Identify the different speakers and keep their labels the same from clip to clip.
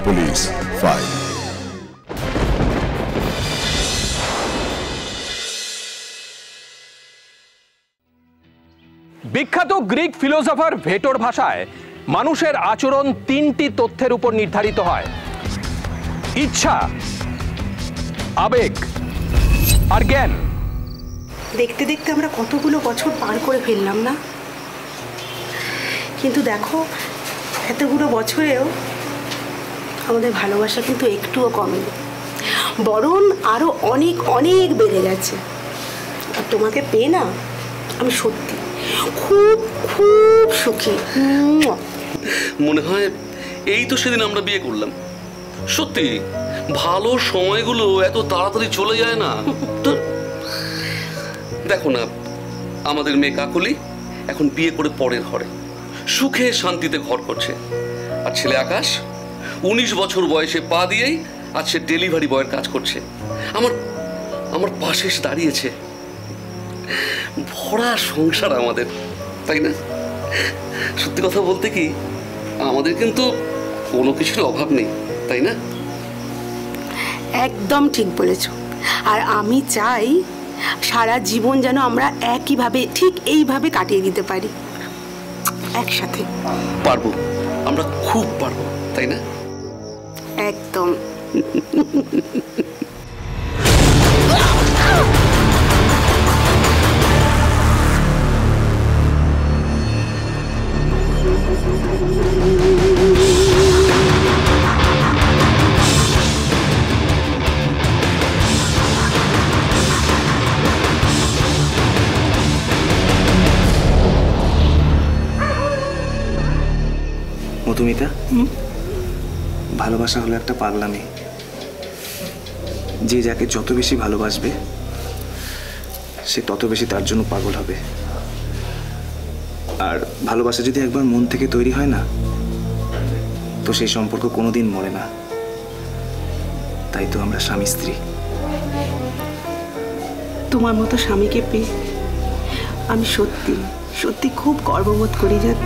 Speaker 1: Police file.
Speaker 2: বিখ্যাত Greek philosopher ভেটোর ভাষায় মানুষের আচরণ তিনটি তথ্যের উপর নির্ধারিত হয়: ইচ্ছা, আবেগ আর জ্ঞান।
Speaker 3: দেখতে দেখতে আমরা কতগুলো বছর পার করে ফেললাম না? কিন্তু দেখো, এতগুলো বছরেও আমাদের ভালোবাসা কিন্তু একটুও কমেনি, বরং আরো অনেক অনেক বেড়ে গেছে। আর তোমাকে পেয়ে না আমি সত্যি খুব খুব সুখী।
Speaker 4: মনে হয় এই তো সেদিন আমরা বিয়ে করলাম। সত্যি ভালো সময়গুলো এত তাড়াতাড়ি চলে যায় না তো। দেখো না, আমাদের মেয়ে কাকলি এখন বিয়ে করে পরের ঘরে সুখে শান্তিতে ঘর করছে, আর ছেলে আকাশ 19 বছর বয়সে পা দিয়েই আজ সে ডেলিভারি বয়ের কাজ করছে। আমার আমার পাশে এসে দাঁড়িয়েছে। ভরা সংসার আমাদের, তাই না? সত্যি কথা বলতে কি, আমাদের কিন্তু কোনো কিছুর অভাব নেই, তাই না?
Speaker 3: একদম ঠিক বলেছ। আর আমি চাই সারা জীবন যেন আমরা একইভাবে, ঠিক এইভাবে কাটিয়ে দিতে পারি একসাথে।
Speaker 4: পারবো, আমরা খুব পারবো, তাই না?
Speaker 3: একদম।
Speaker 5: মধুমিতা, ভালোবাসা হলো একটা পাগলামি। যে যাকে যত বেশি ভালোবাসবে সে তত বেশি তার জন্য পাগল হবে। আর ভালোবাসা যদি একবার মন থেকে তৈরি হয় না, তো সেই সম্পর্ক কোনোদিন মরে না। তাই তো আমরা স্বামী স্ত্রী।
Speaker 3: তোমার মতো স্বামীকে পেয়ে আমি সত্যি সত্যি খুব গর্ববোধ করি। জানো,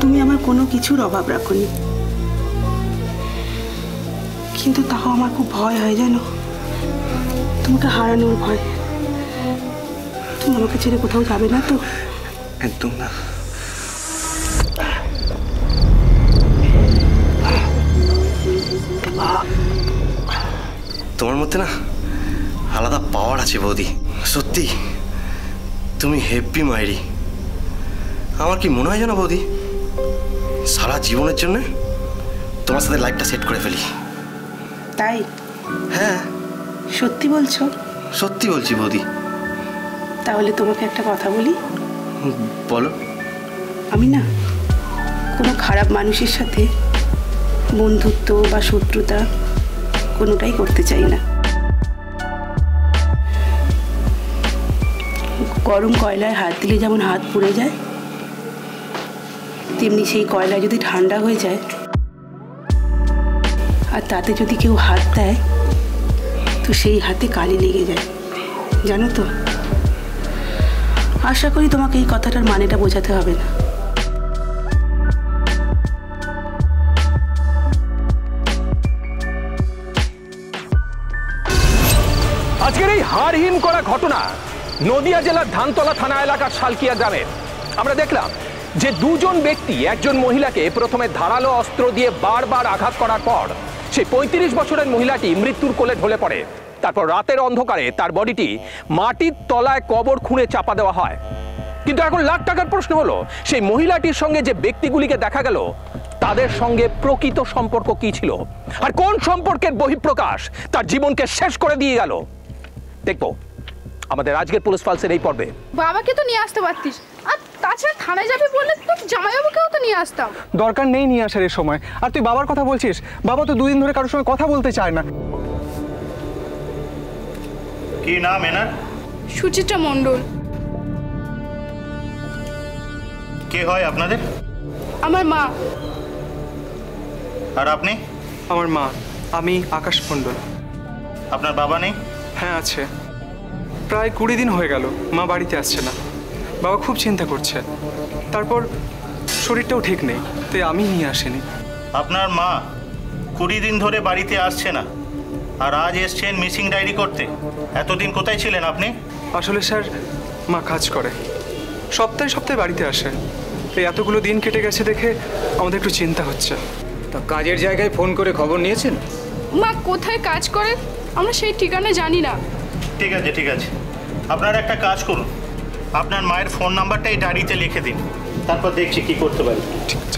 Speaker 3: তুমি আমার কোনো কিছুর অভাব রাখোনি, কিন্তু তাও আমার খুব ভয় হয় জানো, তোমাকে হারানোর ভয়। তুমি আমাকে ছেড়ে কোথাও যাবে না তো?
Speaker 5: একদম না।
Speaker 6: তোমার মধ্যে না আলাদা পাওয়ার আছে বৌদি। সত্যি তুমি হেব্বি মাইরি। আমার কি মনে হয় জানো বৌদি, সারা জীবনের জন্য তোমার সাথে লাইফটা সেট করে ফেলি।
Speaker 3: তাই?
Speaker 6: হ্যাঁ।
Speaker 3: সত্যি বলছো?
Speaker 6: সত্যি বলছি বৌদি।
Speaker 3: তাহলে তোমাকে একটা কথা বলি।
Speaker 6: বলো।
Speaker 3: আমি না কোনো খারাপ মানুষের সাথে বন্ধুত্ব বা শত্রুতা কোনোটাই করতে চাই না। গরম কয়লায় হাত দিলে যেমন হাত পুড়ে যায়, তেমনি সেই কয়লা যদি ঠান্ডা হয়ে যায় আর তাতে যদি কেউ হাত দেয়, তো সেই হাতে কালি লেগে যায়, জানো তো? আশা করি তোমাকে এই কথাটার মানেটা বোঝাতে হবে না।
Speaker 2: আজকের এই হাড়হিম করা ঘটনা নদিয়া জেলার ধানতলা থানা এলাকার শালকিয়া গ্রামের। আমরা দেখলাম যে দুজন ব্যক্তি একজন মহিলাকে প্রথমে ধারালো অস্ত্র দিয়ে বারবার আঘাত করার পর সেই 35 বছরের মহিলাটি মৃত্যুর কোলে ঢলে পড়ে। তারপর রাতের অন্ধকারে তার বডিটি মাটির তলায় কবর খুঁড়ে চাপা দেওয়া হয়। কিন্তু এখন লাখ টাকার প্রশ্ন হলো, সেই মহিলাটির সঙ্গে যে ব্যক্তিগুলিকে দেখা গেল তাদের সঙ্গে প্রকৃত সম্পর্ক কি ছিল, আর কোন সম্পর্কের বহিঃপ্রকাশ তার জীবনকে শেষ করে দিয়ে গেল, দেখবো আমাদের আজকের পুলিশ ফাইলসের এই পর্বে।
Speaker 7: বাবাকে তো নিয়ে আসতে পারতিস, আর তাছাড়া থানায় যাবে বললে তো জামাইবাবুকেও তো নিয়ে আসতাম।
Speaker 8: দরকার নেই নিয়ে আসার এই সময়। আর তুই বাবার কথা বলছিস? বাবা তো 2 দিন ধরে কারোর সঙ্গে কথা বলতে চায় না।
Speaker 9: কি নাম এনার?
Speaker 7: সুচিত্রা মণ্ডল।
Speaker 9: কে হয় আপনাদের?
Speaker 7: আমার মা।
Speaker 9: আর আপনি?
Speaker 8: আমার মা। আমি আকাশ মণ্ডল।
Speaker 9: আপনার বাবা নেই?
Speaker 8: হ্যাঁ আছে, প্রায় 20 দিন হয়ে গেল মা বাড়িতে আসছে না। বাবা খুব চিন্তা করছে, তারপর শরীরটাও ঠিক নেই, তাই আমি নিয়ে আসিনি।
Speaker 9: আপনার মা 20 দিন ধরে বাড়িতে আসছে না, আর আজ এসছেন মিসিং ডায়েরি করতে। এতদিন কোথায় ছিলেন আপনি?
Speaker 8: আসলে স্যার মা কাজ করে, সপ্তাহে সপ্তাহে বাড়িতে আসে। এই এতগুলো দিন কেটে গেছে দেখে আমাদের একটু চিন্তা হচ্ছে।
Speaker 5: তা কাজের জায়গায় ফোন করে খবর নিয়েছেন?
Speaker 7: মা কোথায় কাজ করে আমরা সেই ঠিকানা জানি না।
Speaker 9: ঠিক আছে ঠিক আছে, আপনারা একটা কাজ করুন, আপনার মায়ের ফোন নাম্বারটা এই ডায়েরিতে লিখে দিন, তারপর দেখছি কি করতে পারি।
Speaker 8: ঠিক আছে।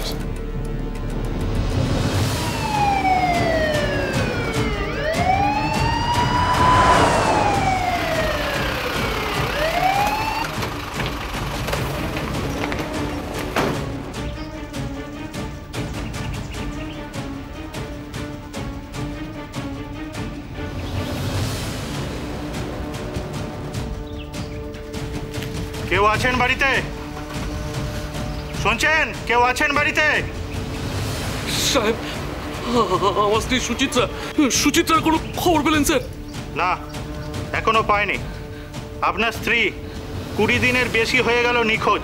Speaker 9: কেউ আছেন বাড়িতে? শুনছেন? কেউ আছেন বাড়িতে?
Speaker 4: সাহেব, আমার স্ত্রী সুচিত্রার কোনো খবর পেলেন স্যার?
Speaker 9: না, এখনো পাইনি। আপনার স্ত্রী 20 দিনের বেশি হয়ে গেল নিখোঁজ।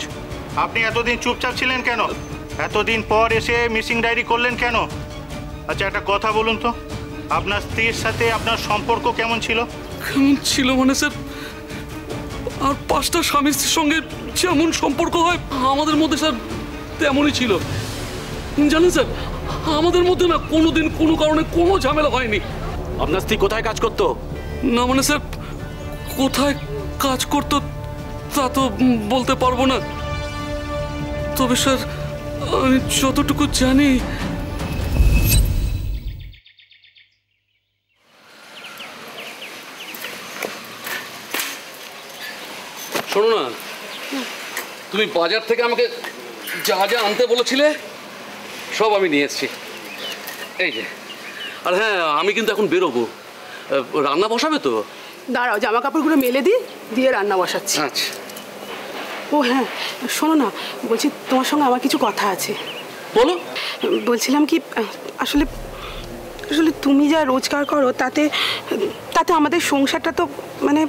Speaker 9: আপনি এতদিন চুপচাপ ছিলেন কেন? এতদিন পর এসে মিসিং ডায়েরি করলেন কেন? আচ্ছা একটা কথা বলুন তো, আপনার স্ত্রীর সাথে আপনার সম্পর্ক কেমন ছিল?
Speaker 4: কেমন ছিল মানে স্যার, আর 5টা স্বামী স্ত্রীর সঙ্গে যেমন সম্পর্ক হয় আমাদের মধ্যে স্যার তেমনই ছিল। জানেন স্যার, আমাদের মধ্যে না কোনোদিন কোনো কারণে কোনো ঝামেলা হয়নি।
Speaker 1: আপনার স্ত্রী কোথায় কাজ করতো?
Speaker 4: না মানে স্যার, কোথায় কাজ করতো তা তো বলতে পারবো না, তবে স্যার আমি যতটুকু জানি শোনো না, তুমি বাজার থেকে আমাকে যা যা আনতে বলেছিলে সব আমি নিয়ে এসেছি, এই যে। আর হ্যাঁ, আমি কিন্তু এখন বেরোবো। রান্না বসাবে তো?
Speaker 3: দাঁড়াও, জামা কাপড়গুলো মেলে দিয়ে রান্না বসাচ্ছি।
Speaker 4: আচ্ছা।
Speaker 3: ও হ্যাঁ, শোনো না, বলছি তোমার সঙ্গে আমার কিছু কথা আছে।
Speaker 4: বলো।
Speaker 3: বলছিলাম কি, আসলে আসলে তুমি যা রোজগার করো তাতে আমাদের সংসারটা তো মানে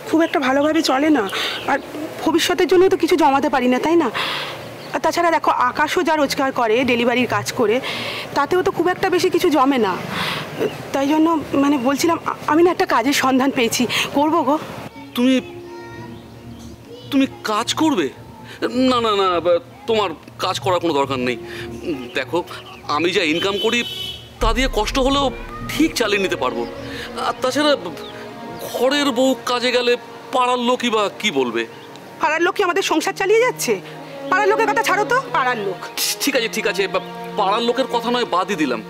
Speaker 3: খুব একটা ভালোভাবে চলে না, আর ভবিষ্যতের জন্য তো কিছু জমাতে পারি না, তাই না? আর তাছাড়া দেখো, আকাশও যা রোজগার করে ডেলিভারির কাজ করে, তাতেও তো খুব একটা বেশি কিছু জমে না। তাই জন্য মানে বলছিলাম, আমি না একটা কাজের সন্ধান পেয়েছি, করবো গো।
Speaker 4: তুমি কাজ করবে? না না না, তোমার কাজ করার কোনো দরকার নেই। দেখো, আমি যা ইনকাম করি তা দিয়ে কষ্ট হলেও ঠিক চালিয়ে নিতে পারবো। আর তাছাড়া ঘরের বউ কাজে গেলে পাড়ার লোকই বা কি বলবে?
Speaker 3: পাড়ার লোক কি আমাদের সংসার চালিয়ে যাচ্ছে? পাড়ার লোকের কথা ছাড়ো তো, পাড়ার লোক।
Speaker 4: ঠিক আছে ঠিক আছে, পাড়ার লোকের কথা নয় বাদই দিলাম,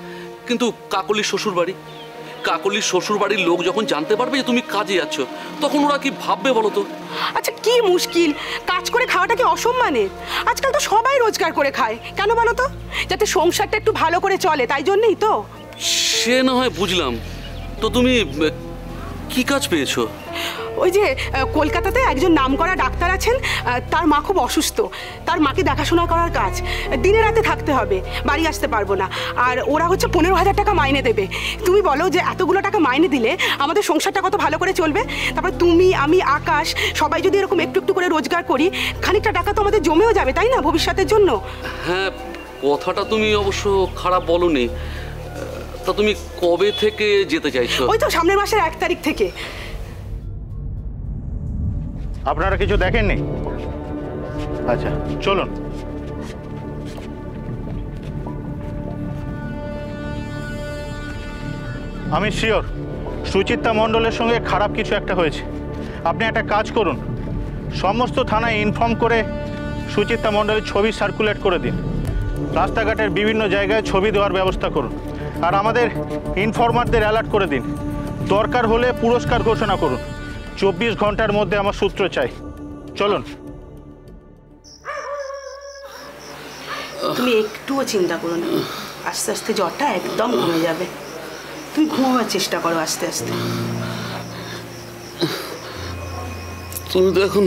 Speaker 4: কিন্তু কাকলির শ্বশুর বাড়ির লোক যখন জানতে পারবে যে তুমি কাজে যাচ্ছ, তখন ওরা কি ভাববে বলো তো?
Speaker 3: আচ্ছা কি মুশকিল, কাজ করে খাওয়াটা কি অসম্মানের? আজকাল তো সবাই রোজগার করে খায়, কেন বলো তো? যাতে সংসারটা একটু ভালো করে চলে, তাই জন্যই তো।
Speaker 4: সে না হয় বুঝলাম, তো তুমি কি কাজ পেয়েছো?
Speaker 3: ওই যে কলকাতাতে একজন নামকরা ডাক্তার আছেন, তার মা খুব অসুস্থ, তার মাকে দেখাশোনা করার কাজ। দিনে রাতে থাকতে হবে, বাড়ি আসতে পারবো না। আর ওরা হচ্ছে 15,000 টাকা মাইনে দেবে। তুমি বলো যে এতগুলো টাকা মাইনে দিলে আমাদের সংসারটা কত ভালো করে চলবে? তারপর তুমি, আমি, আকাশ সবাই যদি এরকম একটু একটু করে রোজগার করি, খানিকটা টাকা তো আমাদের জমেও যাবে, তাই না, ভবিষ্যতের জন্য?
Speaker 4: হ্যাঁ, কথাটা তুমি অবশ্য খারাপ বলনি। তা তুমি কবে থেকে যেতে চাইছো?
Speaker 3: ওই তো সামনের মাসের 1 তারিখ থেকে।
Speaker 9: আপনারা কিছু দেখেননি? আচ্ছা চলুন। আমি শিওর সুচিত্রা মণ্ডলের সঙ্গে খারাপ কিছু একটা হয়েছে। আপনি একটা কাজ করুন, সমস্ত থানায় ইনফর্ম করে সুচিত্রা মণ্ডলের ছবি সার্কুলেট করে দিন। রাস্তাঘাটের বিভিন্ন জায়গায় ছবি দেওয়ার ব্যবস্থা করুন, আর আমাদের ইনফরমারদের অ্যালার্ট করে দিন। দরকার হলে পুরস্কার ঘোষণা করুন। 24 ঘন্টার মধ্যে আমার সূত্র চাই। চলুন।
Speaker 3: তুমি একটুও চিন্তা করো না, আস্তে আস্তে জ্বরটা একদম কমে যাবে। তুমি ঘুমাবার চেষ্টা করো আস্তে আস্তে।
Speaker 4: তুমি তো এখন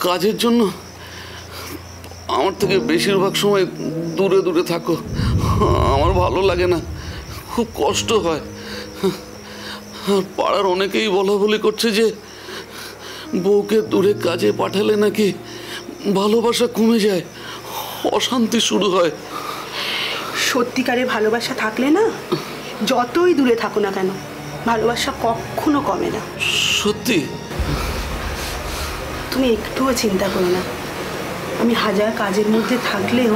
Speaker 4: কাজের জন্য আমার থেকে বেশিরভাগ সময় দূরে দূরে থাকো। আমার ভালো লাগে না, খুব কষ্ট হয়। পাড়ার অনেকেই বলা বলি করছে যে বউকে দূরে কাজে পাঠালে নাকি ভালোবাসা কমে যায়, অশান্তি শুরু হয়।
Speaker 3: সত্যিকারের ভালোবাসা থাকলে না, যতই দূরে থাকো না কেন, ভালোবাসা কখনো কমে না।
Speaker 4: সত্যি?
Speaker 3: তুমি একটুও চিন্তা করো না, আমি হাজার কাজের মধ্যে থাকলেও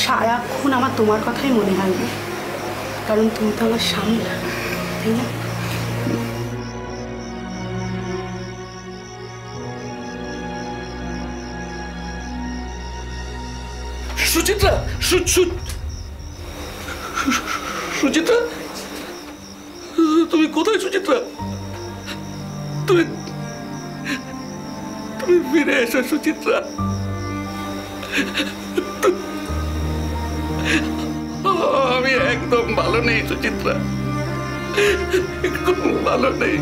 Speaker 3: সারাক্ষণ আমার তোমার কথাই মনে হয়, কারণ তুমি তো আমার স্বামী, তাই না?
Speaker 4: সুচিত্রা, সুচিত্রা, তুমি কোথায়? সুচিত্রা, তুমি ফিরে এসো। সুচিত্রা, আমি একদম ভালো নেই। সুচিত্রা, একদম ভালো নেই।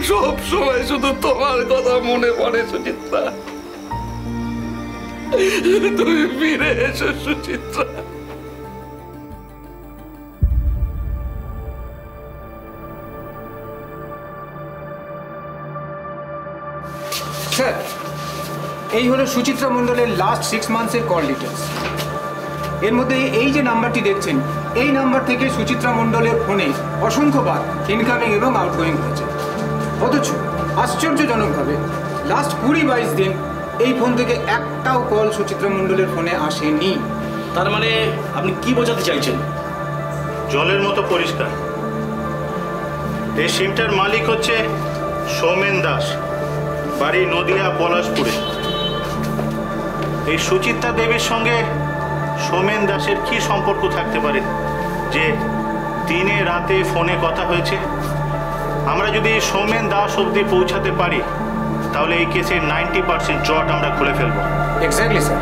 Speaker 4: সব সময় শুধু তোমার কথা মনে পড়ে। সুচিত্রা, তুমি ফিরে এসো। সুচিত্রা,
Speaker 10: স্যার, এই হলো সুচিত্রা মণ্ডলের লাস্ট 6 মান্থসের কল ডিটেলস। এর মধ্যে এই যে নাম্বারটি দেখছেন, এই নাম্বার থেকে সুচিত্রা মণ্ডলের ফোনে অসংখ্যবার ইনকামিং এবং আউটগোয়িং হয়েছে। অথচ আশ্চর্যজনকভাবে লাস্ট 20-22 দিন এই ফোন থেকে একটাও কল সুচিত্রা মণ্ডলের ফোনে আসেনি।
Speaker 1: তার মানে আপনি কি বোঝাতে চাইছেন?
Speaker 9: জলের মতো পরিষ্কার। এই সিমটার মালিক হচ্ছে সৌমেন দাস, বাড়ি নদিয়া পলাশপুরে। এই সুচিত্রা দেবীর সঙ্গে সৌমেন দাসের কি সম্পর্ক থাকতে পারে যে দিনে রাতে ফোনে কথা হয়েছে? আমরা যদি সৌমেন দাস অবধি পৌঁছাতে পারি তাহলে এই কেসের 90% জট আমরা খুলে ফেলবো।
Speaker 10: Exactly sir.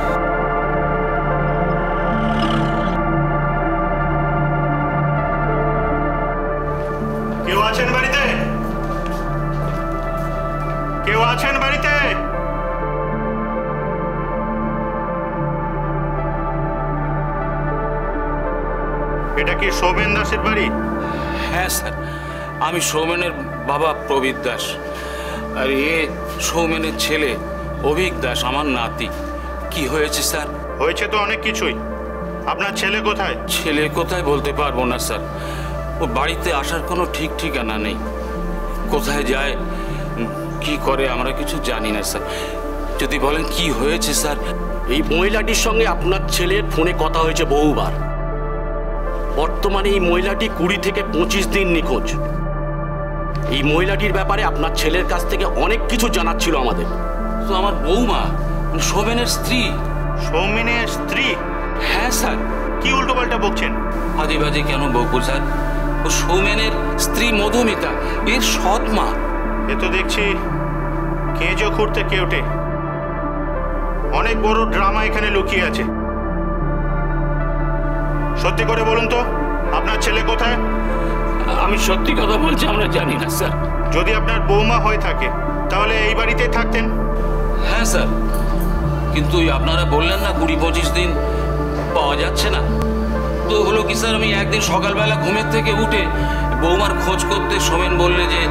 Speaker 9: কেউ আছেন বাড়িতে? কেউ আছেন বাড়িতে? এটা কি সৌমেন দাসের বাড়ি?
Speaker 11: হ্যাঁ স্যার, আমি সৌমেনের বাবা প্রবীর দাস, আর এ সৌমেনের ছেলে অভিক দাস, আমার নাতি। কি হয়েছে স্যার?
Speaker 9: হয়েছে তো অনেক কিছুই। আপনার ছেলে কোথায়?
Speaker 11: ছেলে কোথায় বলতে পারবো না স্যার, ও বাড়িতে আসার কোনো ঠিক ঠিকানা নেই। কোথায় যায়, কি করে আমরা কিছু জানি না স্যার। যদি বলেন কি হয়েছে স্যার?
Speaker 1: এই মহিলাটির সঙ্গে আপনার ছেলের ফোনে কথা হয়েছে বহুবার। বর্তমানে এই মহিলাটি 20 থেকে 25 দিন নিখোঁজ। এই মহিলাটির ব্যাপারে আপনার ছেলের কাছ থেকে অনেক কিছু জানার ছিল আমাদের।
Speaker 11: তো আমার বৌমা সৌমেনের স্ত্রী।
Speaker 9: সৌমেনের স্ত্রী?
Speaker 11: হ্যাঁ স্যার।
Speaker 9: কি উল্টোপাল্টা বকছেন?
Speaker 11: আদিবাজি কেন বকবো স্যার? ও সৌমেনের স্ত্রী মধুমিতা, এর সৎ মা।
Speaker 9: এ তো দেখছি কেঁজো খুঁড়তে কেউটে। অনেক বড় ড্রামা এখানে লুকিয়ে আছে। সত্যি করে বলুন তো, আপনার ছেলে কোথায়?
Speaker 11: আমি সত্যি কথা বলছি, আমরা জানি না স্যার।
Speaker 9: যদি আপনার বৌমা হয়ে থাকে তাহলে এই বাড়িতেই থাকতেন।
Speaker 11: হ্যাঁ স্যার, কিন্তু আপনারা বললেন না 20-25 দিন পাওয়া যাচ্ছে না। তো হলো কি স্যার, আমি একদিন সকালবেলা ঘুমের থেকে উঠে বৌমার খোঁজ করতে সৌমেন বললে যে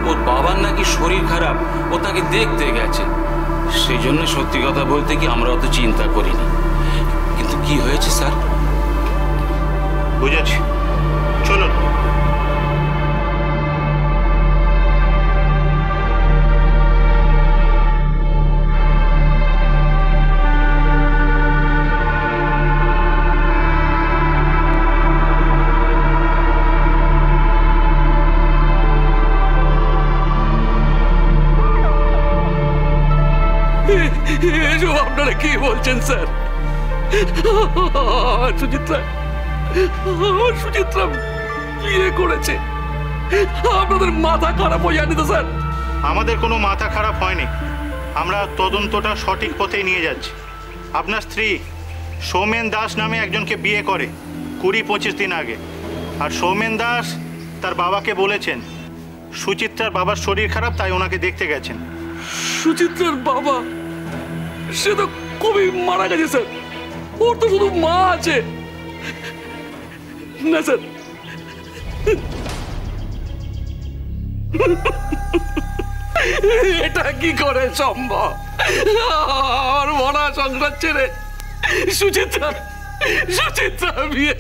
Speaker 11: ওর বাবার নাকি শরীর খারাপ, ও তাকে দেখতে গেছে। সেই জন্য সত্যি কথা বলতে কি আমরা অত চিন্তা করিনি। কিন্তু কি হয়েছে স্যার?
Speaker 9: বুঝেছি, চলুন।
Speaker 4: এসব আপনারা কি বলছেন স্যার? সুচিত্রা বিয়ে করেছে। আপনাদের মাথা খারাপ হয়ে যায়নি তো স্যার?
Speaker 9: আমাদের কোনো মাথা খারাপ হয়নি, আমরা তদন্তটা সঠিক পথে নিয়ে যাচ্ছি। আপনার স্ত্রী সৌমেন দাস নামে একজনকে বিয়ে করে 20-25 দিন আগে। আর সৌমেন দাস তার বাবাকে বলেছেন সুচিত্রার বাবার শরীর খারাপ, তাই ওনাকে দেখতে গেছেন।
Speaker 4: সুচিত্রার বাবা? সে তো কবি মারা গেছে স্যার, ওর তো শুধু মা আছে। না স্যার, এটা কি করে সম্ভব? আর মরা সংসার ছেড়ে সুচিত্রা সুচিত্রা বিয়ে।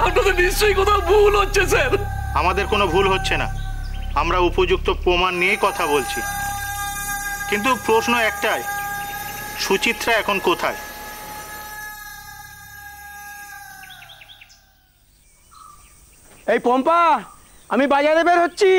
Speaker 4: আপনাদের নিশ্চয়ই কোথাও ভুল হচ্ছে স্যার।
Speaker 9: আমাদের কোনো ভুল হচ্ছে না, আমরা উপযুক্ত প্রমাণ নিয়েই কথা বলছি। কিন্তু প্রশ্ন একটাই, সুচিত্রা এখন কোথায়?
Speaker 12: এই পম্পা, আমি বাজারে বের হচ্ছি।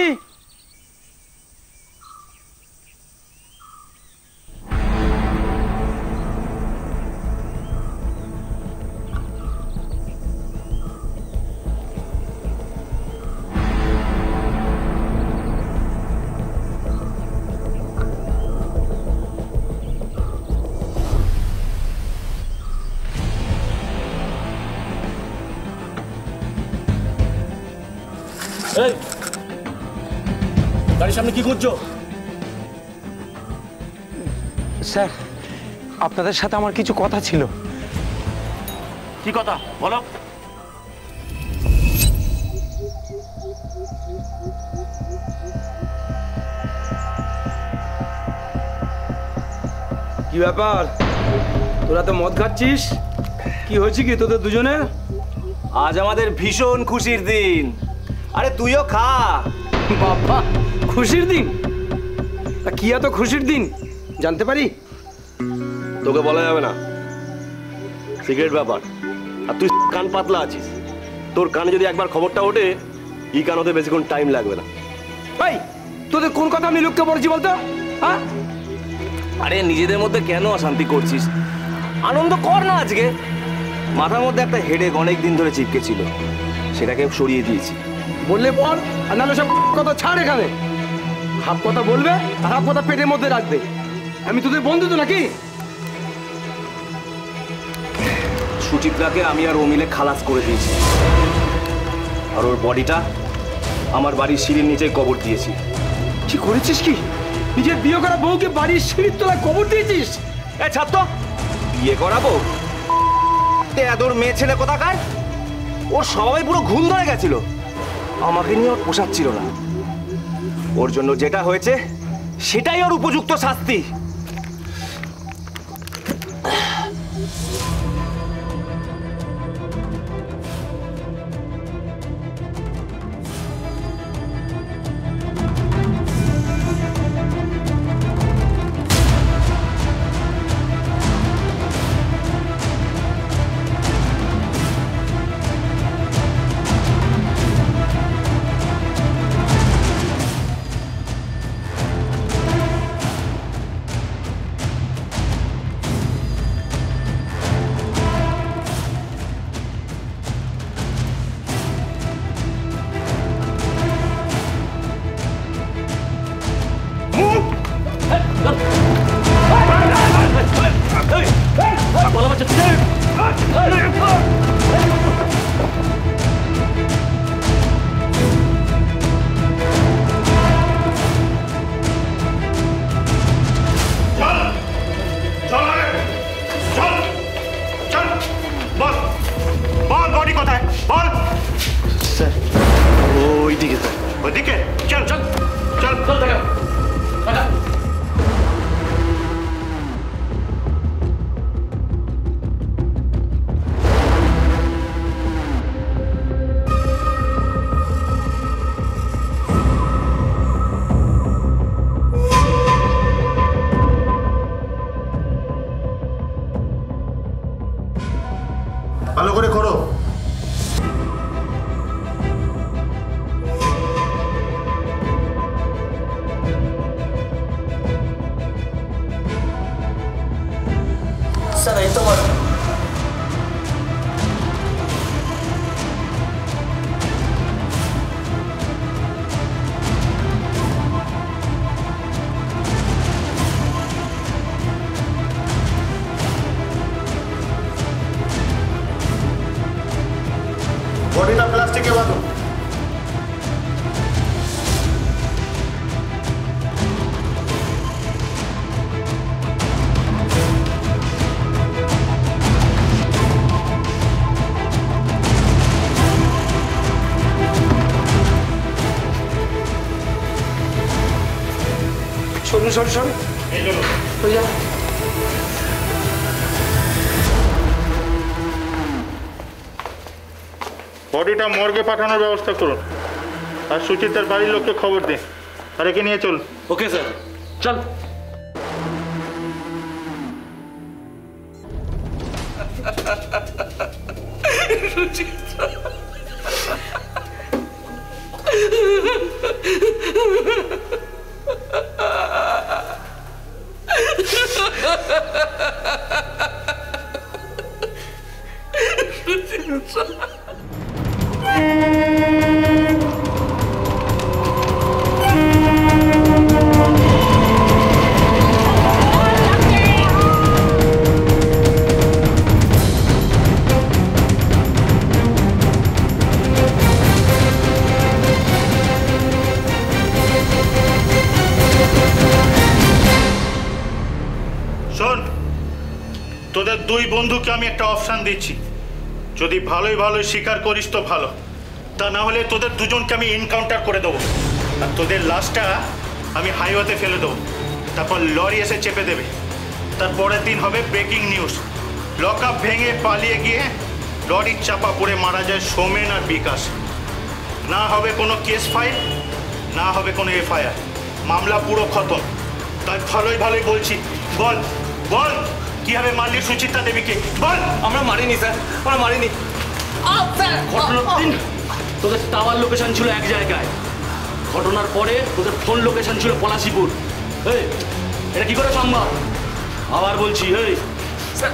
Speaker 1: এই গাড়ির সামনে কি করছো?
Speaker 12: স্যার, আপনাদের সাথে আমার কিছু কথা ছিল।
Speaker 1: কি কথা বলো?
Speaker 12: কি ব্যাপার, তোরা তো মদ খাচ্ছিস? কি হয়েছে কি তোদের দুজনের?
Speaker 5: আজ আমাদের ভীষণ খুশির দিন। আরে তুইও খা।
Speaker 12: বাবা, খুশির দিন? তা কি এত খুশির দিন জানতে পারি?
Speaker 6: তোকে বলা যাবে না, সিগারেট ব্যাপার। আর তুই কান পাতলা আছিস, তোর কানে যদি একবার খবরটা ওঠে, ই কান হতে বেশিক্ষণ টাইম লাগবে না।
Speaker 12: ভাই, তোদের কোন কথা আমি লোককে বলছি বলতো? হ্যাঁ,
Speaker 5: আরে নিজেদের মধ্যে কেন অশান্তি করছিস? আনন্দ কর না আজকে। মাথার মধ্যে একটা হেডেক অনেক দিন ধরে চিপকে ছিল, সেটাকে সরিয়ে দিয়েছি।
Speaker 12: বললে বল, আর নাহলে সব কথা ছাড়। এখানে হাফ কথা বলবে আর হাফ কথা পেটের মধ্যে রাখবে। আমি তোদের বন্ধু তো নাকি?
Speaker 5: সুচিত্রাকে আমি আর ও মিলে খালাস করে দিয়েছি, আর ওর বডিটা আমার বাড়ির সিঁড়ির নিচে কবর দিয়েছি।
Speaker 12: কি করেছিস কি? নিজের বিয়ে করা বউকে বাড়ির সিঁড়ির তলায় কবর দিয়েছিস?
Speaker 5: এ ছাত্র, বিয়ে করাবো? এদোর মেয়ে ছেলে কোথাকার, ওর সবাই পুরো ঘুম ধরে গেছিল। আমাকে নিয়ে ওর পোষাচ্ছিল না। ওর জন্য যেটা হয়েছে সেটাই ওর উপযুক্ত শাস্তি।
Speaker 6: ভালো করে করো।
Speaker 5: স্যার, এই তো
Speaker 6: বডিটা প্লাস্টিকে বাঁধো।
Speaker 12: শোনো,
Speaker 4: করে যা।
Speaker 9: বডিটা মর্গে পাঠানোর ব্যবস্থা করুন, আর সুচিত্রার বাড়ির লোককে খবর দিন, আর একে নিয়ে চলুন।
Speaker 4: ওকে স্যার, চল। সুচিত্রা
Speaker 9: তোদের দুই বন্ধুকে আমি একটা অপশান দিচ্ছি, যদি ভালোই ভালোই স্বীকার করিস তো ভালো, তা না হলে তোদের দুজনকে আমি এনকাউন্টার করে দেবো, আর তোদের লাশটা আমি হাইওয়েতে ফেলে দেবো, তারপর লরি এসে চেপে দেবে। তারপরের দিন হবে ব্রেকিং নিউজ, লক আপ ভেঙে পালিয়ে গিয়ে লরির চাপা পড়ে মারা যায় সোমেন আর বিকাশ। না হবে কোনো কেস ফাইল, না হবে কোনো এফআইআর, মামলা পুরো খতম। তাই ভালোই ভালোই বলছি, বল বল কিভাবে মারলি সুচিত্রা দেবীকে, বল।
Speaker 5: আমরা মারিনি স্যার, আমরা মারিনি।
Speaker 1: ঘটনার দিন তোদের টাওয়ার লোকেশন ছিল এক জায়গায়, ঘটনার পরে তোদের ফোন লোকেশন ছিল পলাশিপুর। এই এটা কি করে সম্ভব? আবার বলছি, এই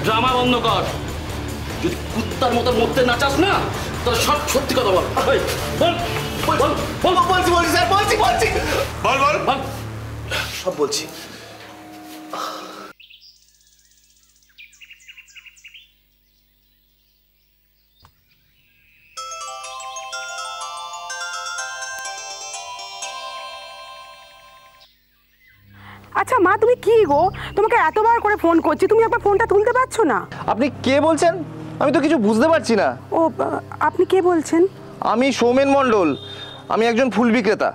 Speaker 1: ড্রামা বন্ধ কর। যদি কুত্তার মতো মরতে না চাস না, তাহলে সব সত্যি কথা বল। বল বল বল বল।
Speaker 5: বলছি বলছি স্যার, বলছি বলছি,
Speaker 1: বল বল বল,
Speaker 5: সব বলছি।
Speaker 3: আচ্ছা মা, তুমি কি গো, তোমাকে এতবার করে ফোন করছি, তুমি একবার ফোনটা তুলতে পারছো না?
Speaker 5: আপনি কে বলছেন? আমি তো কিছু বুঝতে পারছি না।
Speaker 3: ও, আপনি কে বলছেন?
Speaker 5: আমি সৌমেন মণ্ডল, আমি একজন ফুল বিক্রেতা।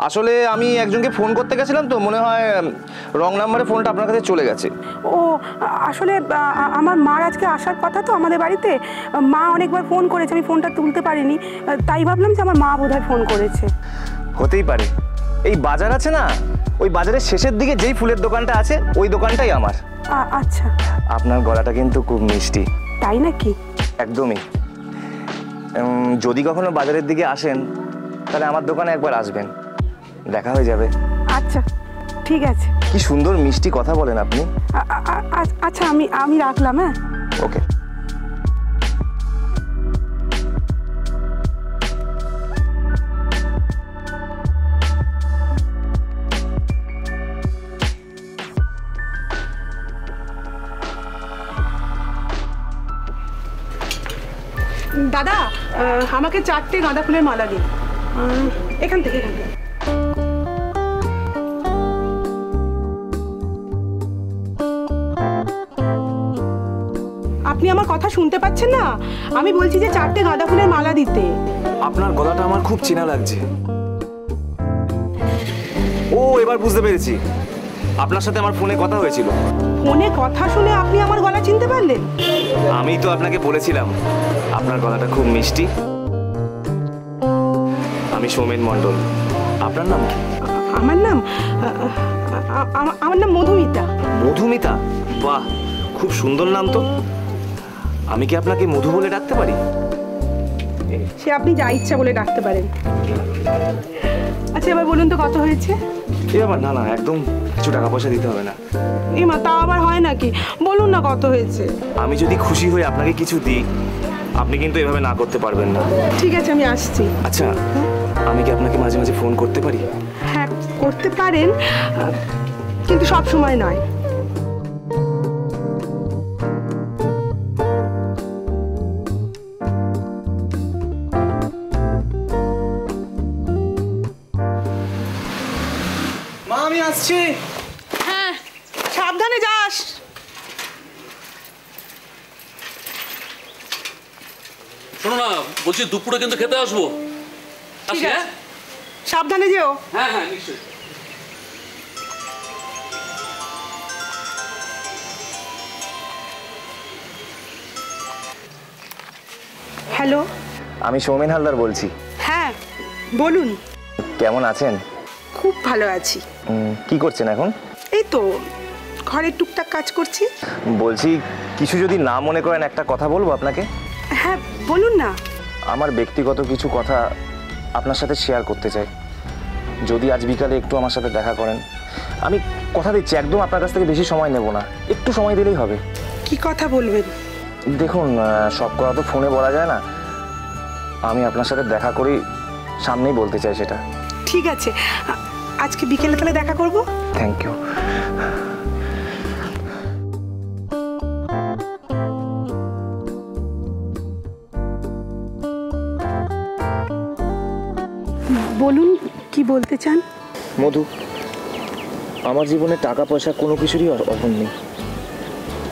Speaker 5: আসলে আমি একজনকে ফোন করতে গেছিলাম, তো মনে হয় রং নাম্বারে ফোনটা আপনার কাছে চলে গেছে।
Speaker 3: ও আসলে আমার মার আজকে আসার কথা তো আমাদের বাড়িতে, মা অনেকবার ফোন করেছে, আমি ফোনটা তুলতে পারিনি, তাই ভাবলাম যে আমার মা বোধহয় ফোন করেছে।
Speaker 5: হতেই পারে। এই বাজার আছে না, ওই বাজারের শেষের দিকে যেই ফুলের দোকানটা আছে, ওই দোকানটাই আমার।
Speaker 3: আচ্ছা।
Speaker 5: আপনার গলাটা কিন্তু খুব মিষ্টি।
Speaker 3: তাই নাকি?
Speaker 5: একদমই। যদি কখনো বাজারের দিকে আসেন, তাহলে আমার দোকানে একবার আসবেন, দেখা হয়ে যাবে।
Speaker 3: আচ্ছা ঠিক আছে।
Speaker 5: কি সুন্দর মিষ্টি কথা বলেন আপনি।
Speaker 3: আচ্ছা আমি রাখলাম। হ্যাঁ,
Speaker 5: ওকে।
Speaker 3: দাদা, আমাকে 4টে গাঁদা ফুলের মালা দিন, এখান থেকে। আপনি আমার কথা শুনতে পাচ্ছেন না? আমি বলছি যে 4টে গাঁদা ফুলের মালা দিতে।
Speaker 5: আপনার গলাটা আমার খুব চেনা লাগছে। ও, এবার বুঝতে পেরেছি, আপনার সাথে আমার ফোনে কথা হয়েছিল।
Speaker 3: ফোনে কথা শুনে আপনি আমার গলা চিনতে পারলেন?
Speaker 5: আমি তো আপনাকে বলেছিলাম আপনার গলাটা খুব মিষ্টি। আমি সৌমেন মণ্ডল। আপনার নাম কি?
Speaker 3: আমার নাম মধুমিতা।
Speaker 5: মধুমিতা? বাহ, খুব সুন্দর নাম তো। আমি কি আপনাকে মধু বলে ডাকতে পারি?
Speaker 3: সে আপনি যা ইচ্ছা বলে ডাকতে পারেন। আচ্ছা এবার বলুন তো কত হয়েছে?
Speaker 5: এ আবার না, একদম কিছু টাকা পয়সা দিতে হবে না।
Speaker 3: মা, তা আবার হয় নাকি? বলুন না কত হয়েছে।
Speaker 5: আমি যদি খুশি হয়ে আপনাকে কিছু দিই, আপনি কিন্তু এভাবে না করতে পারবেন না।
Speaker 3: ঠিক আছে, আমি আসছি।
Speaker 5: আচ্ছা, আমি কি আপনাকে মাঝে মাঝে ফোন করতে পারি?
Speaker 3: হ্যাঁ করতে পারেন, কিন্তু সব সময় নয়।
Speaker 10: মা, আমি আসছি।
Speaker 3: হ্যাঁ, সাবধানে যাস।
Speaker 4: শোনো না, বলছি দুপুরে কিন্তু খেতে আসবো।
Speaker 3: ঠিক আছে, সাবধানে যেও।
Speaker 4: হ্যাঁ হ্যাঁ, নিশ্চয়ই।
Speaker 3: হ্যালো,
Speaker 5: আমি সৌমেন হালদার বলছি।
Speaker 3: হ্যাঁ বলুন।
Speaker 5: কেমন আছেন?
Speaker 3: খুব ভালো আছি।
Speaker 5: কি করছেন এখন?
Speaker 3: এই তো ঘরে টুকটাক কাজ করছি।
Speaker 5: বলছি, কিছু যদি না মনে করেন একটা কথা বলবো আপনাকে।
Speaker 3: হ্যাঁ বলুন না।
Speaker 5: আমার ব্যক্তিগত কিছু কথা আপনার সাথে শেয়ার করতে চাই। যদি আজ বিকালে একটু আমার সাথে দেখা করেন, আমি কথা দিচ্ছি একদম আপনার কাছ থেকে বেশি সময় নেব না, একটু সময় দিলেই হবে।
Speaker 3: কি কথা বলবেন?
Speaker 5: দেখুন, সব কথা তো ফোনে বলা যায় না, আমি আপনার সাথে দেখা করি সামনেই বলতে চাই সেটা।
Speaker 3: ঠিক আছে, আজকে বিকেলে তাহলে দেখা করব।
Speaker 5: Thank you.
Speaker 3: বলুন, কি বলতে চান?
Speaker 5: মধু, আমার জীবনে টাকা পয়সা কোনো কিছুরই অভাব নেই,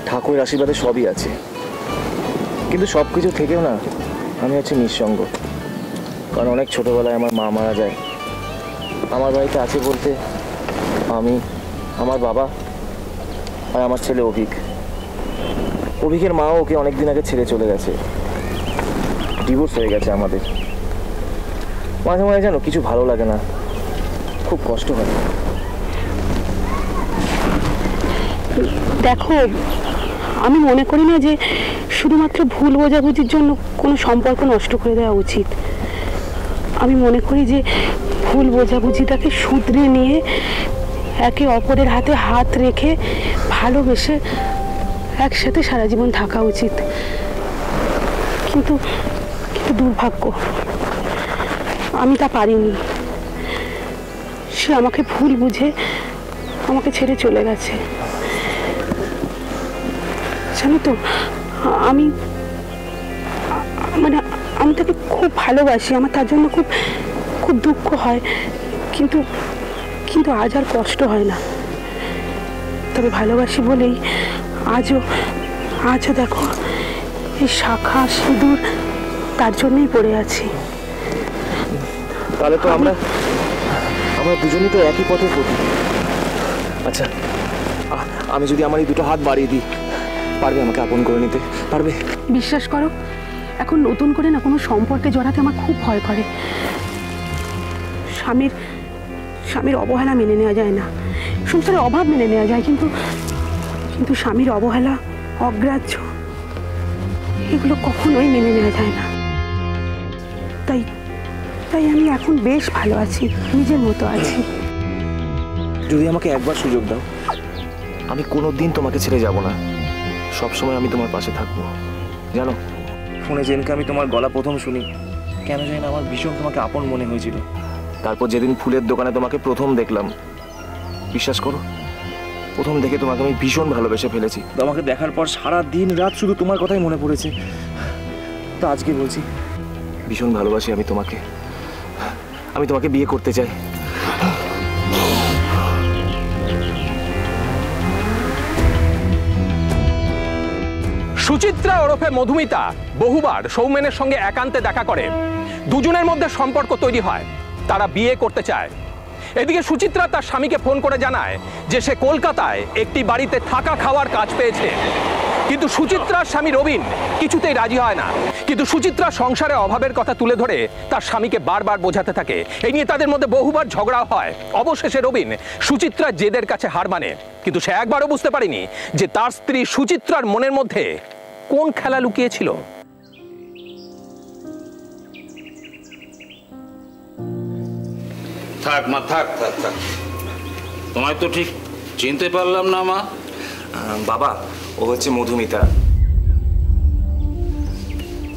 Speaker 5: ঠাকুরের আশীর্বাদে সবই আছে, কিন্তু সব কিছু থেকেও না আমি হচ্ছে নিঃসঙ্গ। কারণ অনেক ছোটোবেলায় আমার মা মারা যায়। আমার বাড়িতে আছে বলতে আমি, আমার বাবা আর আমার ছেলে অভিক। অভিকের মাও ওকে অনেকদিন আগে ছেড়ে চলে গেছে, ডিভোর্স হয়ে গেছে আমাদের। মাঝে মাঝে জানো কিছু ভালো লাগে না, খুব কষ্ট হয়।
Speaker 3: দেখো, আমি মনে করি না যে শুধুমাত্র ভুল বোঝাবুঝির জন্য কোনো সম্পর্ক নষ্ট করে দেওয়া উচিত। আমি মনে করি যে ভুল বোঝাবুঝিটাকে শুধরে নিয়ে একে অপরের হাতে হাত রেখে ভালোবেসে একসাথে সারা জীবন থাকা উচিত। কিন্তু দুর্ভাগ্য, আমি তা পারিনি। সে আমাকে ভুল বুঝে আমাকে ছেড়ে চলে গেছে। জানো তো, আমি তাকে খুব ভালোবাসি, আমার তার জন্য খুব খুব দুঃখ হয়, কিন্তু আজ আর কষ্ট হয় না। তবে ভালোবাসি বলেই আজও দেখো এই শাখা সিঁদুর তার জন্যই পড়ে আছি।
Speaker 5: তাহলে তো আমরা দুজনই তো একই পথে পড়ি। আচ্ছা, আমি যদি আমার এই দুটো হাত বাড়িয়ে দিই, পারবে আমাকে আপন করে নিতে? পারবে?
Speaker 3: বিশ্বাস করো, এখন নতুন করে না কোনো সম্পর্কে জড়াতে আমার খুব ভয় করে। স্বামীর অবহেলা মেনে নেওয়া যায় না, সংসারের অভাব মেনে নেওয়া যায়, কিন্তু স্বামীর অবহেলা, অগ্রাহ্য, এগুলো কখনোই মেনে নেওয়া যায় না। তাই আমি এখন বেশ ভালো আছি, নিজের মতো আছি।
Speaker 5: যদি আমাকে একবার সুযোগ দাও, আমি কোনোদিন তোমাকে ছেড়ে যাব না, সবসময় আমি তোমার পাশে থাকবো। জানো, ফোনে যেদিনকে আমি তোমার গলা প্রথম শুনি, কেন জানি না আমার ভীষণ তোমাকে আপন মনে হয়েছিল। তারপর যেদিন ফুলের দোকানে তোমাকে প্রথম দেখলাম, বিশ্বাস করো, প্রথম দেখে তোমাকে আমি ভীষণ ভালোবেসে ফেলেছি। তোমাকে দেখার পর সারা দিন রাত শুধু তোমার কথাই মনে পড়েছে। তো আজকে বলছি, ভীষণ ভালোবাসি আমি তোমাকে, আমি তোমাকে বিয়ে করতে চাই।
Speaker 2: সুচিত্রা ওরফে মধুমিতা বহুবার সৌমেনের সঙ্গে একান্তে দেখা করে, দুজনের মধ্যে সম্পর্ক তৈরি হয়, তারা বিয়ে করতে চায়। এদিকে সুচিত্রা তার স্বামীকে ফোন করে জানায় যে সে কলকাতায় একটি বাড়িতে থাকা খাওয়ার কাজ পেয়েছে, কিন্তু সুচিত্রার স্বামী রবিন কিছুতেই রাজি হয় না। কিন্তু সুচিত্রা সংসারে অভাবের কথা তুলে ধরে তার স্বামীকে বারবার বোঝাতে থাকে। এই নিয়ে তাদের মধ্যে বহুবার ঝগড়া হয়। অবশেষে রবিন সুচিত্রার জেদের কাছে হার মানে, কিন্তু সে একবারও বুঝতে পারেনি যে তার স্ত্রী সুচিত্রার মনের মধ্যে কোন খেলা লুকিয়েছিল।
Speaker 11: থাক মা, থাক থাক থাক, তোমায় তো ঠিক চিনতে পারলাম না মা।
Speaker 5: বাবা, ও হচ্ছে মধুমিতা।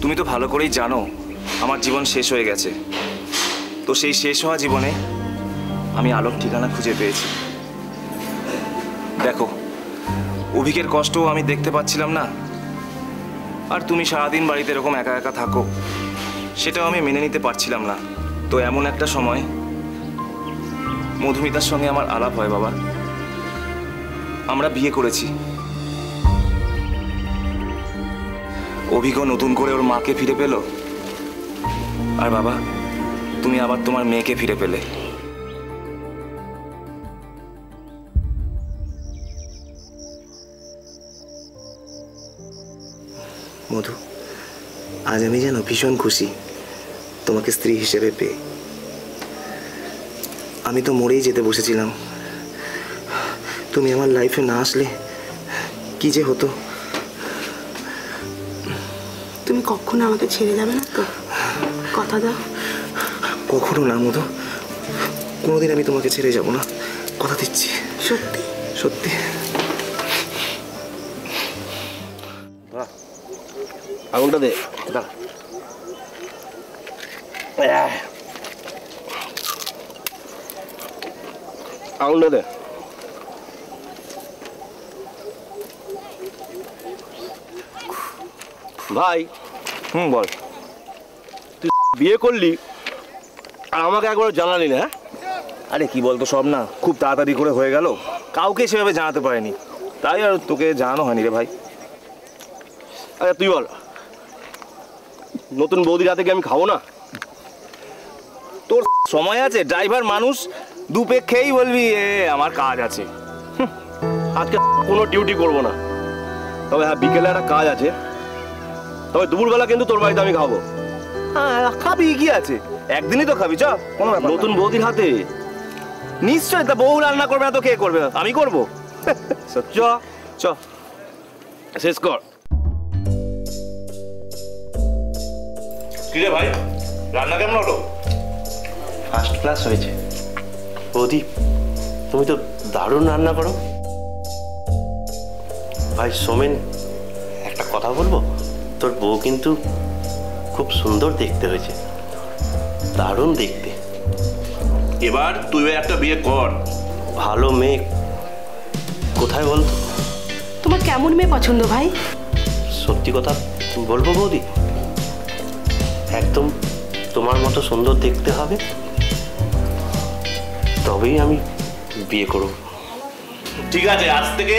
Speaker 5: তুমি তো ভালো করেই জানো আমার জীবন শেষ হয়ে গেছে। তো সেই শেষ হওয়া জীবনে আমি আলোর ঠিকানা খুঁজে পেয়েছি। দেখো, অভিকের কষ্টও আমি দেখতে পাচ্ছিলাম না, আর তুমি সারাদিন বাড়িতে এরকম একা একা থাকো, সেটাও আমি মেনে নিতে পারছিলাম না। তো এমন একটা সময় মধুমিতার সঙ্গে আমার আলাপ হয়। বাবা, আমরা বিয়ে করেছি। অভিজ্ঞ নতুন করে ওর মাকে ফিরে পেল, আর বাবা, তুমি আবার তোমার মেয়েকে ফিরে পেলে। মধু, আজ আমি যেন ভীষণ খুশি তোমাকে স্ত্রী হিসেবে পেয়ে। আমি তো মরেই যেতে বসেছিলাম, তুমি আমার লাইফে না আসলে কি যে হতো।
Speaker 3: তুমি কখনো আমাকে ছেড়ে যাবে না তো? কথা দাও।
Speaker 5: কখনো না মধু, কোনোদিন আমি তোমাকে ছেড়ে যাব না, কথা দিচ্ছি।
Speaker 3: সত্যি?
Speaker 5: সত্যি।
Speaker 6: আঙুলটা দে। আঙুলটা দে। ভাই, বল। তুই বিয়ে করলি আর আমাকে একবার জানালি না?
Speaker 5: আরে কি বলতো, সব না খুব তাড়াতাড়ি করে হয়ে গেল, কাউকে সেভাবে জানাতে পারিনি, তাই আর তোকে জানানো হয়নি রে ভাই।
Speaker 6: আচ্ছা তুই বল, নতুন বৌদির হাতে কি আমি খাবো না?
Speaker 5: তোর সময় আছে, ড্রাইভার মানুষ, দুপেক খেয়েই বলবি এ আমার কাজ আছে।
Speaker 6: আজকে কোনো ডিউটি করবো না, তবে হ্যাঁ বিকেলে একটা কাজ আছে, তবে দুপুরবেলা কিন্তু তোর বাড়িতে আমি খাবো।
Speaker 5: হ্যাঁ খাবি, কি আছে, একদিনই তো খাবি, চ কোনো ব্যাপার।
Speaker 6: নতুন বৌদির হাতে
Speaker 5: নিশ্চয়, তা বউ রান্না করবে না তো কে করবে? আমি করবো।
Speaker 6: চ
Speaker 5: চ
Speaker 6: শেষ কর।
Speaker 5: কিরে ভাই, রান্না কেমন হলো?
Speaker 6: ফার্স্ট ক্লাস হয়েছে। বৌদি তুমি তো দারুণ রান্না করো। ভাই সোমেন, একটা কথা বলবো, তোর বউ কিন্তু খুব সুন্দর দেখতে হয়েছে, দারুণ দেখতে।
Speaker 5: এবার তুই একটা বিয়ে কর।
Speaker 6: ভালো মেয়ে কোথায় বল?
Speaker 3: তোমার কেমন মেয়ে পছন্দ ভাই?
Speaker 6: সত্যি কথা বলবো বৌদি, একদম তোমার মতো সুন্দর দেখতে হবে, তবেই আমি বিয়ে করব।
Speaker 5: ঠিক আছে, আজ থেকে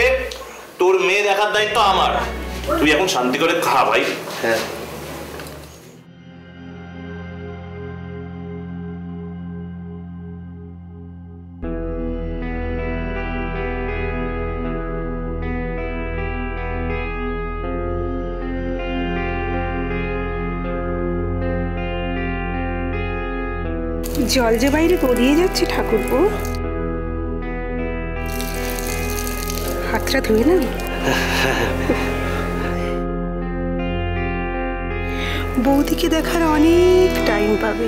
Speaker 5: তোর মেয়ে দেখার দায়িত্ব আমার। তুই এখন শান্তি করে খা ভাই।
Speaker 6: হ্যাঁ।
Speaker 3: জল যে বাইরে গড়িয়ে যাচ্ছে ঠাকুরপো, হাতটা ধুয়ে না। বৌদিকে দেখার অনেক টাইম পাবে।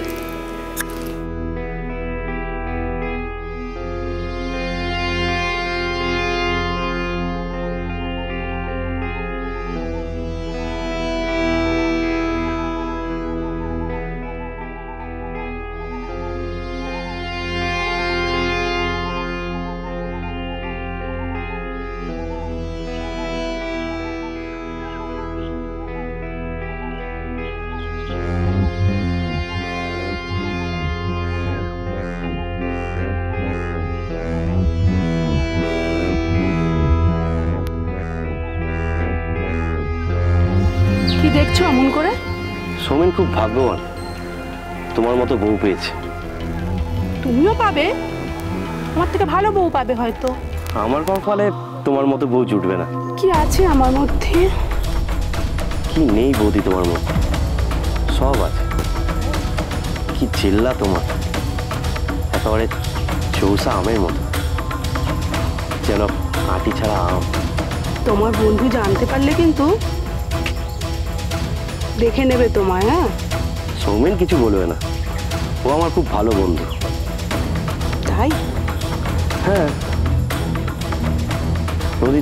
Speaker 3: দেখছো অমন করে?
Speaker 6: সোমেন খুব ভাগ্যবান, তোমার মতো বউ পেয়েছে।
Speaker 3: তুমিও পাবে, আমার থেকে ভালো বউ পাবে হয়তো।
Speaker 6: আমার কপালে তোমার মতো বউ জুটবে না।
Speaker 3: কি আছে আমার মধ্যে?
Speaker 6: কি নেই বৌদি তোমার মধ্যে? সব আছে। কি চিল্লা তোমার, একেবারে চৌসা আমের মতো, যেন আটি ছাড়া আম।
Speaker 3: তোমার বন্ধু জানতে পারলে কিন্তু দেখে নেবে তোমায়। হ্যাঁ,
Speaker 6: সৌমেন কিছু বলবে না, ও আমার খুব ভালো বন্ধু।
Speaker 3: তাই?
Speaker 6: হ্যাঁ বৌদি,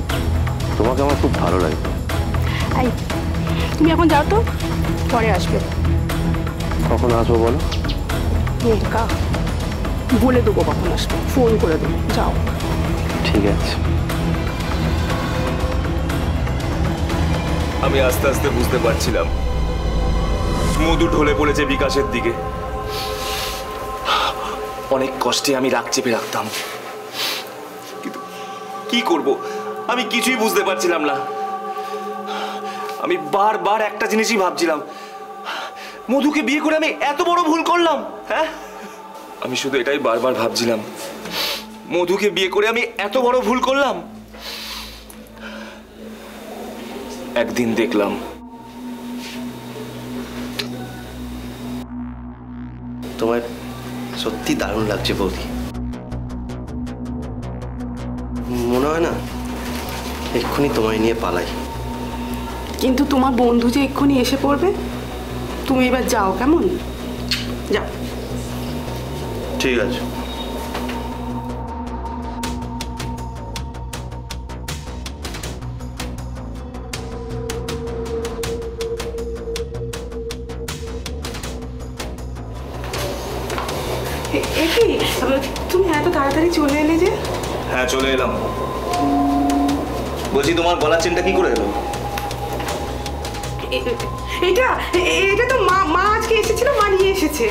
Speaker 6: তোমাকে আমার খুব ভালো লাগে।
Speaker 3: এই তুমি এখন যাও তো, পরে আসবে।
Speaker 6: কখন আসবো বলো?
Speaker 3: বলে দেবো কখন আসবে, ফোন করে দেবো, যাও।
Speaker 6: ঠিক আছে।
Speaker 5: আমি আস্তে আস্তে বুঝতে পারছিলাম মধু ঢলে পড়েছে বিকাশের দিকে। অনেক কষ্টে আমি রাগ চেপে রাখতাম, কিন্তু কি করব আমি কিছুই বুঝতে পারছিলাম না। আমি বারবার একটা জিনিসই ভাবছিলাম, মধুকে বিয়ে করে আমি এত বড় ভুল করলাম। হ্যাঁ, আমি শুধু এটাই বারবার ভাবছিলাম, মধুকে বিয়ে করে আমি এত বড় ভুল করলাম। একদিন দেখলাম
Speaker 6: তোমায় সত্যি দারুণ লাগছে বৌদি। মনে হয় না এক্ষুনি তোমায় নিয়ে পালাই।
Speaker 3: কিন্তু তোমার বন্ধু যে এক্ষুনি এসে পড়বে, তুমি এবার যাও, কেমন? যাও।
Speaker 6: ঠিক আছে।
Speaker 3: তুমি এত তাড়াতাড়ি চলে এলে যে?
Speaker 5: হ্যাঁ চলে এলাম। বলছি তোমার গলার চেনটা কি করে এলো?
Speaker 3: এটা এটা তো মা আজকে এসেছিল, মা নিয়ে এসেছে।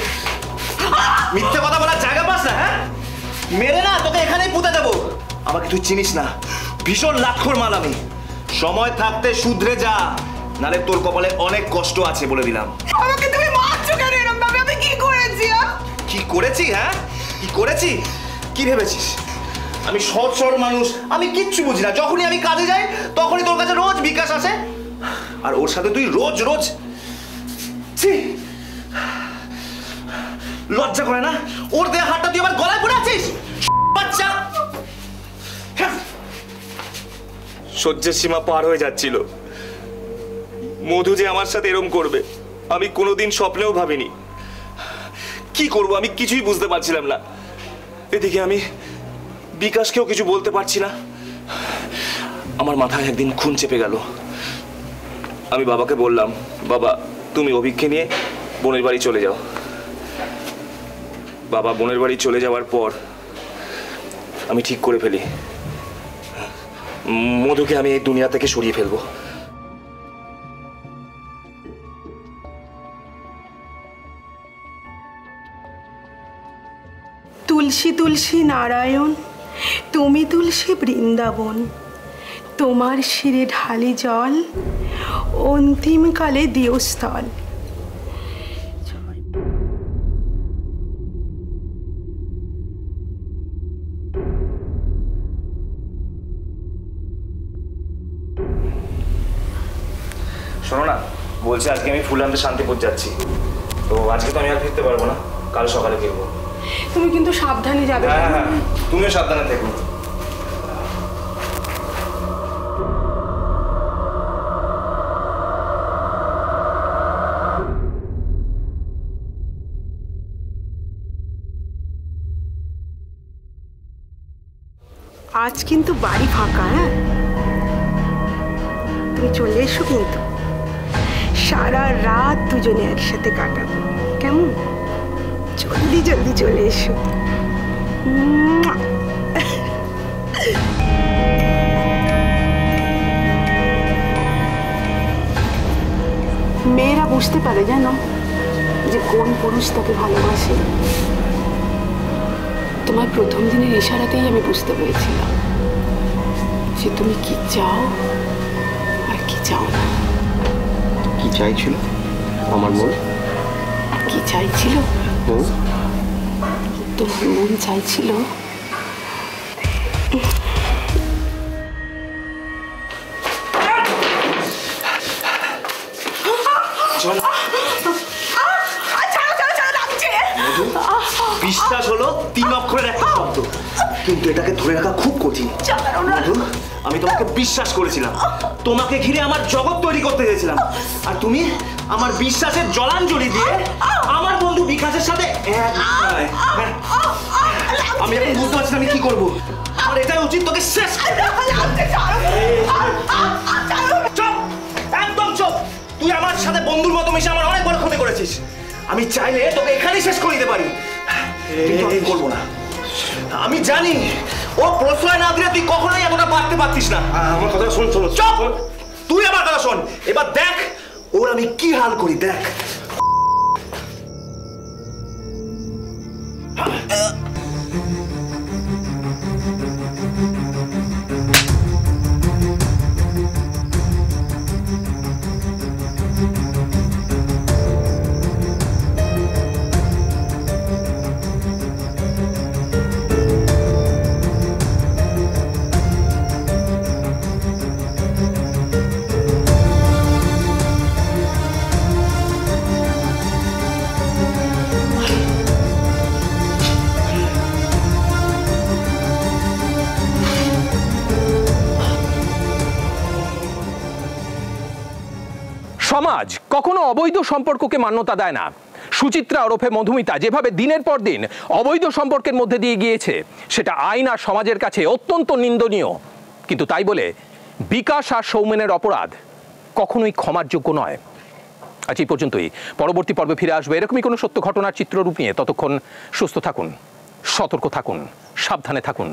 Speaker 5: মিথ্যে কথা বলার জায়গা পাস না? হ্যাঁ, মেরে না তোকে এখানেই পুঁতে দেবো। আমাকে তুই চিনিস না, ভীষণ লাক্ষর মাল আমি। সময় থাকতে শুধরে যা, নালে তোর কপালে অনেক কষ্ট আছে বলে দিলাম।
Speaker 3: আমাকে তুমি মারছো কেন এরকম ভাবে? আমি কি করেছি?
Speaker 5: কি করেছি? হ্যাঁ কি করেছি? কি ভেবেছিস আমি সৎ সরল মানুষ? আমি কিচ্ছু বুঝি না। যখনই আমি কাজে যাই তখনই তোর কাছে রোজ বিকাশ আসে, আর ওর সাথে তুই রোজ রোজ। লজ্জা করে না? ওর দেয়া হাতটা তুই আমার গলায় পড়ে আছিস, বাচ্চা। সহ্যের সীমা পার হয়ে যাচ্ছিল। মধু যে আমার সাথে এরম করবে আমি কোনোদিন স্বপ্নেও ভাবিনি। কি করব আমি কিছুই বুঝতে পারছিলাম না। এদিকে আমি বিকাশকেও কিছু বলতে পারছি না। আমার মাথায় একদিন খুন চেপে গেল। আমি বাবাকে বললাম, বাবা তুমি অভিককে নিয়ে বোনের বাড়ি চলে যাও। বাবা বোনের বাড়ি চলে যাওয়ার পর আমি ঠিক করে ফেলি মধুকে আমি এই দুনিয়া থেকে সরিয়ে ফেলবো।
Speaker 3: তুলসী তুলসী নারায়ণ, তুমি তুলসী বৃন্দাবন, তোমার শিরে ঢালি জল, অন্তিমকালে দিও স্থল।
Speaker 5: শোনো না, বলছি আজকে আমি ফুল আনতে শান্তিপুর যাচ্ছি, তো আজকে তো আমি আর ফিরতে পারবো না, কাল সকালে ফিরবো।
Speaker 3: তুমি কিন্তু সাবধানে যাবে।
Speaker 5: হ্যাঁ হ্যাঁ, তুমিও সাবধানে থেকো।
Speaker 3: আজ কিন্তু বাড়ি ফাঁকা। হ্যাঁ, তুমি চলে এসো, কিন্তু সারা রাত দুজনে একসাথে কাটাবো, কেমন? জলদি জলদি চলে এসো। মেয়েরা বুঝতে পারে জানো যে কোন পুরুষ তাকে ভালোবাসে। তোমার প্রথম দিনের ইশারাতেই আমি বুঝতে পেরেছিলাম যে তুমি কি চাও আর কি চাও না।
Speaker 6: কি চাইছিল আমার মন?
Speaker 3: কি চাইছিল? তোমার মন চাইছিল
Speaker 5: বিশ্বাস হলো 3 অক্ষরের একটা শব্দ, কিন্তু এটাকে ধরে রাখা খুব কঠিন। আমি তোমাকে বিশ্বাস করেছিলাম, তোমাকে ঘিরে আমার জগৎ তৈরি করতে চেয়েছিলাম, আর তুমি আমার বিশ্বাসের জলাঞ্জলি দিয়ে আমার বন্ধু বিকাশের সাথে আমি এখন বুঝতে পারছি আমি কি করবো। আমার এটাই উচিত, তোকে শেষ। চুপ, একদম চুপ। তুই আমার সাথে বন্ধুর মতো মিশে আমার অনেক বড় ক্ষতি করেছিস। আমি চাইলে তোকে এখানেই শেষ করে দিতে পারি, কিন্তু আমি করবো না। আমি জানি ও প্রশ্রয় না দিলে তুই কখনোই এতটা বাড়তে পারতিস না। আমার কথা শোন। চুপ, তুই আমার কথা শোন। এবার দেখ ওর আমি কি হাল করি, দেখ।
Speaker 2: সমাজ কখনো অবৈধ সম্পর্ককে মান্যতা দেয় না। সুচিত্রা ওরফে মধুমিতা যেভাবে দিনের পর দিন অবৈধ সম্পর্কের মধ্যে দিয়ে গিয়েছে, সেটা আইন আর সমাজের কাছে অত্যন্ত নিন্দনীয়। কিন্তু তাই বলে বিকাশ আর সৌমেনের অপরাধ কখনোই ক্ষমার যোগ্য নয়। আজ এই পর্যন্তই। পরবর্তী পর্বে ফিরে আসবে এরকমই কোনো সত্য ঘটনার চিত্ররূপ নিয়ে। ততক্ষণ সুস্থ থাকুন, সতর্ক থাকুন, সাবধানে থাকুন।